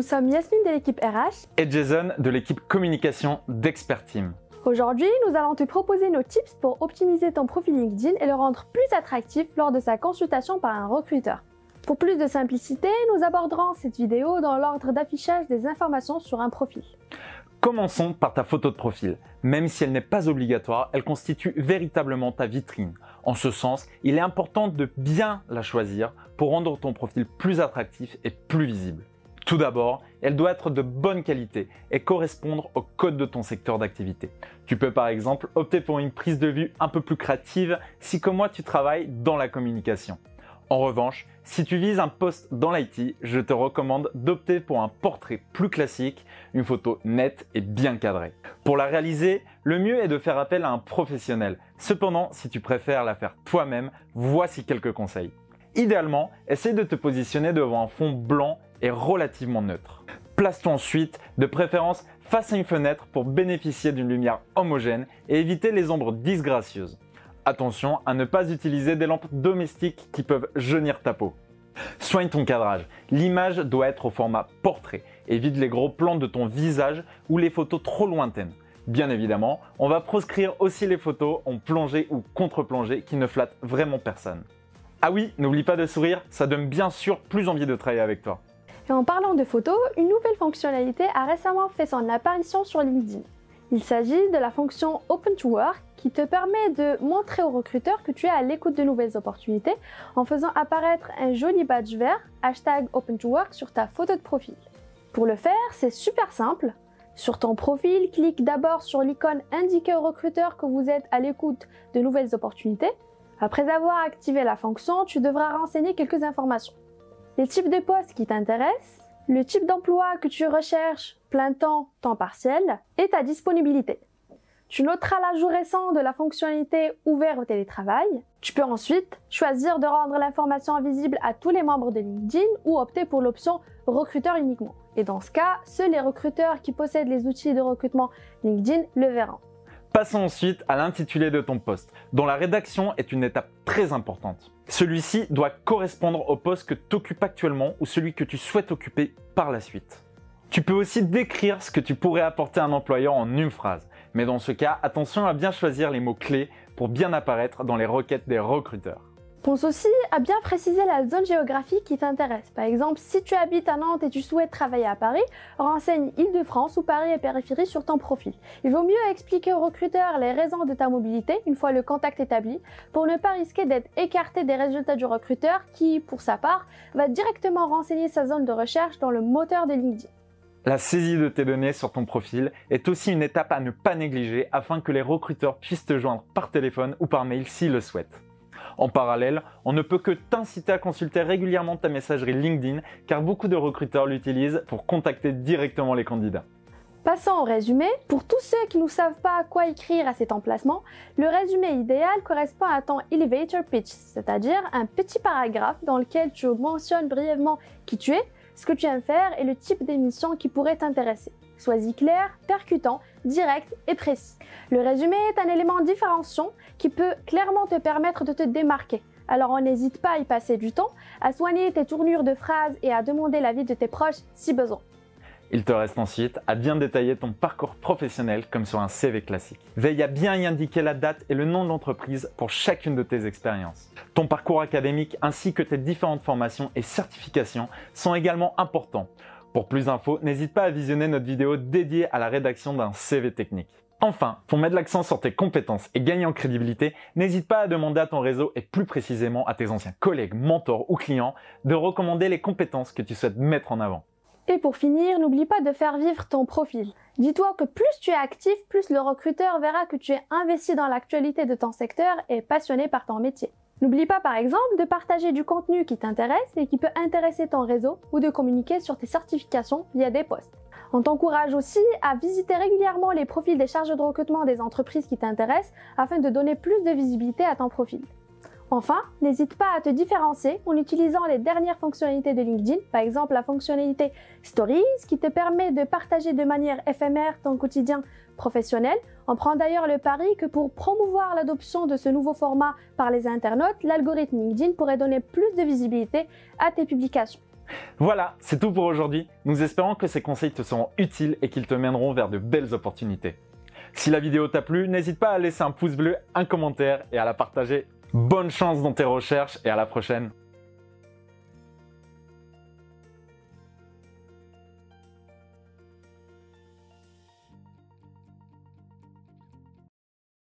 sommes Yasmine de l'équipe RH et Jason de l'équipe communication d'Expert Team. Aujourd'hui, nous allons te proposer nos tips pour optimiser ton profil LinkedIn et le rendre plus attractif lors de sa consultation par un recruteur. Pour plus de simplicité, nous aborderons cette vidéo dans l'ordre d'affichage des informations sur un profil. Commençons par ta photo de profil. Même si elle n'est pas obligatoire, elle constitue véritablement ta vitrine. En ce sens, il est important de bien la choisir pour rendre ton profil plus attractif et plus visible. Tout d'abord, elle doit être de bonne qualité et correspondre au code de ton secteur d'activité. Tu peux par exemple opter pour une prise de vue un peu plus créative si comme moi tu travailles dans la communication. En revanche, si tu vises un poste dans l'IT, je te recommande d'opter pour un portrait plus classique, une photo nette et bien cadrée. Pour la réaliser, le mieux est de faire appel à un professionnel. Cependant, si tu préfères la faire toi-même, voici quelques conseils. Idéalement, essaye de te positionner devant un fond blanc et relativement neutre. Place-toi ensuite, de préférence face à une fenêtre pour bénéficier d'une lumière homogène et éviter les ombres disgracieuses. Attention à ne pas utiliser des lampes domestiques qui peuvent jaunir ta peau. Soigne ton cadrage. L'image doit être au format portrait. Évite les gros plans de ton visage ou les photos trop lointaines. Bien évidemment, on va proscrire aussi les photos en plongée ou contre-plongée qui ne flattent vraiment personne. Ah oui, n'oublie pas de sourire, ça donne bien sûr plus envie de travailler avec toi. Et en parlant de photos, une nouvelle fonctionnalité a récemment fait son apparition sur LinkedIn. Il s'agit de la fonction Open to Work qui te permet de montrer aux recruteurs que tu es à l'écoute de nouvelles opportunités en faisant apparaître un joli badge vert #Open to Work sur ta photo de profil. Pour le faire, c'est super simple. Sur ton profil, clique d'abord sur l'icône indiquer aux recruteurs que vous êtes à l'écoute de nouvelles opportunités. Après avoir activé la fonction, tu devras renseigner quelques informations. Les types de postes qui t'intéressent, le type d'emploi que tu recherches, plein temps, temps partiel, et ta disponibilité. Tu noteras l'ajout récent de la fonctionnalité ouvert au télétravail. Tu peux ensuite choisir de rendre l'information visible à tous les membres de LinkedIn ou opter pour l'option recruteur uniquement. Et dans ce cas, seuls les recruteurs qui possèdent les outils de recrutement LinkedIn le verront. Passons ensuite à l'intitulé de ton poste, dont la rédaction est une étape très importante. Celui-ci doit correspondre au poste que tu occupes actuellement ou celui que tu souhaites occuper par la suite. Tu peux aussi décrire ce que tu pourrais apporter à un employeur en une phrase, mais dans ce cas, attention à bien choisir les mots-clés pour bien apparaître dans les requêtes des recruteurs. Pense aussi à bien préciser la zone géographique qui t'intéresse. Par exemple, si tu habites à Nantes et tu souhaites travailler à Paris, renseigne Île-de-France ou Paris et périphérie sur ton profil. Il vaut mieux expliquer aux recruteurs les raisons de ta mobilité une fois le contact établi pour ne pas risquer d'être écarté des résultats du recruteur qui, pour sa part, va directement renseigner sa zone de recherche dans le moteur de LinkedIn. La saisie de tes données sur ton profil est aussi une étape à ne pas négliger afin que les recruteurs puissent te joindre par téléphone ou par mail s'ils le souhaitent. En parallèle, on ne peut que t'inciter à consulter régulièrement ta messagerie LinkedIn car beaucoup de recruteurs l'utilisent pour contacter directement les candidats. Passons au résumé. Pour tous ceux qui ne savent pas quoi écrire à cet emplacement, le résumé idéal correspond à ton elevator pitch, c'est-à-dire un petit paragraphe dans lequel tu mentionnes brièvement qui tu es, ce que tu aimes faire et le type d'émission qui pourrait t'intéresser. Sois-y clair, percutant, direct et précis. Le résumé est un élément différenciant qui peut clairement te permettre de te démarquer. Alors on n'hésite pas à y passer du temps, à soigner tes tournures de phrases et à demander l'avis de tes proches si besoin. Il te reste ensuite à bien détailler ton parcours professionnel comme sur un CV classique. Veille à bien y indiquer la date et le nom de l'entreprise pour chacune de tes expériences. Ton parcours académique ainsi que tes différentes formations et certifications sont également importants. Pour plus d'infos, n'hésite pas à visionner notre vidéo dédiée à la rédaction d'un CV technique. Enfin, pour mettre l'accent sur tes compétences et gagner en crédibilité, n'hésite pas à demander à ton réseau et plus précisément à tes anciens collègues, mentors ou clients de recommander les compétences que tu souhaites mettre en avant. Et pour finir, n'oublie pas de faire vivre ton profil. Dis-toi que plus tu es actif, plus le recruteur verra que tu es investi dans l'actualité de ton secteur et passionné par ton métier. N'oublie pas par exemple de partager du contenu qui t'intéresse et qui peut intéresser ton réseau ou de communiquer sur tes certifications via des posts. On t'encourage aussi à visiter régulièrement les profils des chargés de recrutement des entreprises qui t'intéressent afin de donner plus de visibilité à ton profil. Enfin, n'hésite pas à te différencier en utilisant les dernières fonctionnalités de LinkedIn, par exemple la fonctionnalité Stories qui te permet de partager de manière éphémère ton quotidien professionnel. On prend d'ailleurs le pari que pour promouvoir l'adoption de ce nouveau format par les internautes, l'algorithme LinkedIn pourrait donner plus de visibilité à tes publications. Voilà, c'est tout pour aujourd'hui. Nous espérons que ces conseils te seront utiles et qu'ils te mèneront vers de belles opportunités. Si la vidéo t'a plu, n'hésite pas à laisser un pouce bleu, un commentaire et à la partager. Bonne chance dans tes recherches et à la prochaine.